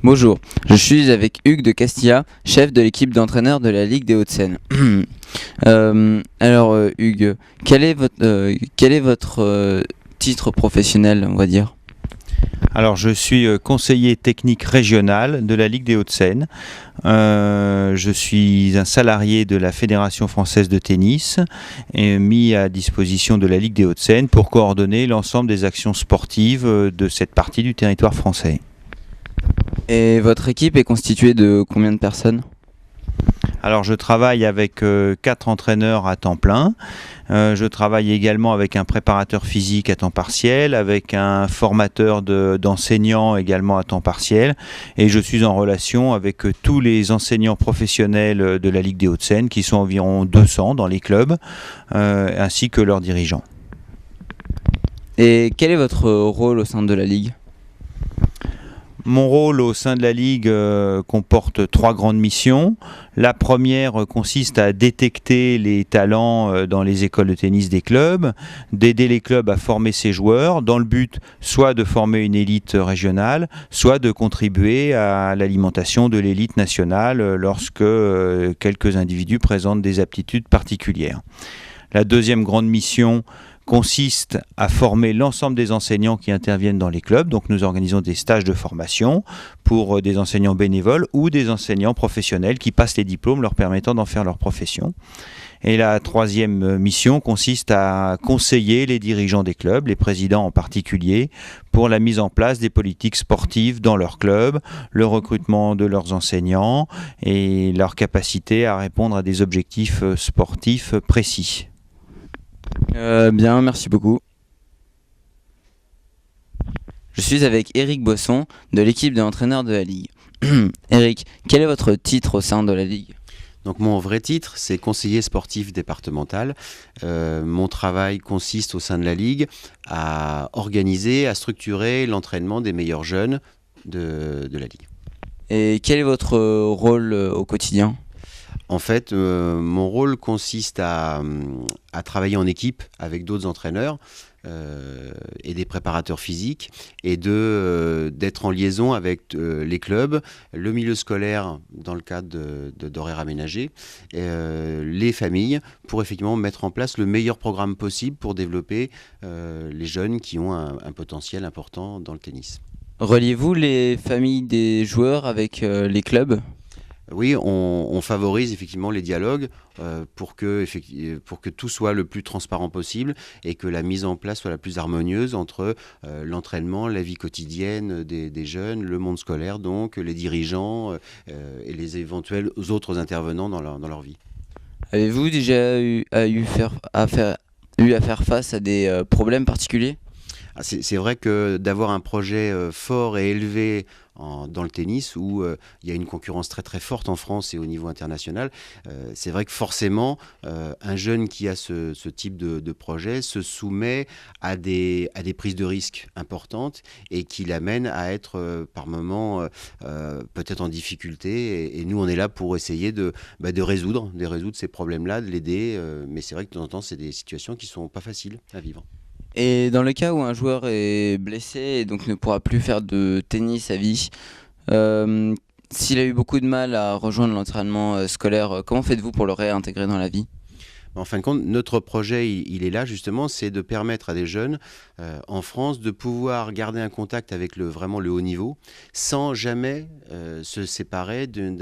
Bonjour, je suis avec Hugues de Castilla, chef de l'équipe d'entraîneurs de la Ligue des Hauts-de-Seine. Hugues, quel est votre titre professionnel, on va dire? Alors, je suis conseiller technique régional de la Ligue des Hauts-de-Seine. Je suis un salarié de la Fédération française de tennis et mis à disposition de la Ligue des Hauts-de-Seine pour coordonner l'ensemble des actions sportives de cette partie du territoire français. Et votre équipe est constituée de combien de personnes? Alors, je travaille avec 4 entraîneurs à temps plein. Je travaille également avec un préparateur physique à temps partiel, avec un formateur d'enseignants également à temps partiel. Et je suis en relation avec tous les enseignants professionnels de la Ligue des Hauts-de-Seine, qui sont environ 200 dans les clubs, ainsi que leurs dirigeants. Et quel est votre rôle au sein de la Ligue? Mon rôle au sein de la Ligue comporte 3 grandes missions. La première consiste à détecter les talents dans les écoles de tennis des clubs, d'aider les clubs à former ces joueurs dans le but soit de former une élite régionale, soit de contribuer à l'alimentation de l'élite nationale lorsque quelques individus présentent des aptitudes particulières. La deuxième grande mission consiste à former l'ensemble des enseignants qui interviennent dans les clubs. Donc nous organisons des stages de formation pour des enseignants bénévoles ou des enseignants professionnels qui passent les diplômes leur permettant d'en faire leur profession. Et la troisième mission consiste à conseiller les dirigeants des clubs, les présidents en particulier, pour la mise en place des politiques sportives dans leur club, le recrutement de leurs enseignants et leur capacité à répondre à des objectifs sportifs précis. Bien, merci beaucoup. Je suis avec Eric Boisson de l'équipe d'entraîneurs de la Ligue. Eric, quel est votre titre au sein de la Ligue? Donc mon vrai titre, c'est conseiller sportif départemental. Mon travail consiste au sein de la Ligue à organiser, à structurer l'entraînement des meilleurs jeunes de la Ligue. Et quel est votre rôle au quotidien? En fait, mon rôle consiste à travailler en équipe avec d'autres entraîneurs et des préparateurs physiques et d'être en liaison avec les clubs, le milieu scolaire dans le cadre d'horaires aménagés, les familles pour effectivement mettre en place le meilleur programme possible pour développer les jeunes qui ont un potentiel important dans le tennis. Reliez-vous les familles des joueurs avec les clubs? Oui, on favorise effectivement les dialogues pour que tout soit le plus transparent possible et que la mise en place soit la plus harmonieuse entre l'entraînement, la vie quotidienne des jeunes, le monde scolaire, donc les dirigeants et les éventuels autres intervenants dans leur vie. Avez-vous déjà eu à faire face à des problèmes particuliers? C'est vrai que d'avoir un projet fort et élevé dans le tennis où il y a une concurrence très très forte en France et au niveau international, c'est vrai que forcément un jeune qui a ce type de projet se soumet à des prises de risques importantes et qui l'amène à être par moments peut-être en difficulté et nous on est là pour essayer de résoudre ces problèmes-là, de l'aider, mais c'est vrai que de temps en temps c'est des situations qui sont pas faciles à vivre. Et dans le cas où un joueur est blessé et donc ne pourra plus faire de tennis à vie, s'il a eu beaucoup de mal à rejoindre l'entraînement scolaire, comment faites-vous pour le réintégrer dans la vie? En fin de compte, notre projet, il est là justement, c'est de permettre à des jeunes en France de pouvoir garder un contact avec vraiment le haut niveau sans jamais se séparer d'une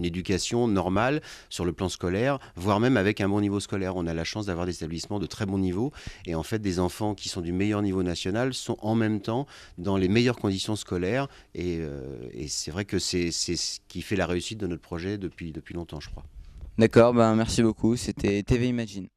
éducation normale sur le plan scolaire, voire même avec un bon niveau scolaire. On a la chance d'avoir des établissements de très bon niveau et en fait des enfants qui sont du meilleur niveau national sont en même temps dans les meilleures conditions scolaires et c'est vrai que c'est ce qui fait la réussite de notre projet depuis longtemps, je crois. D'accord, ben merci beaucoup, c'était TV Imagine.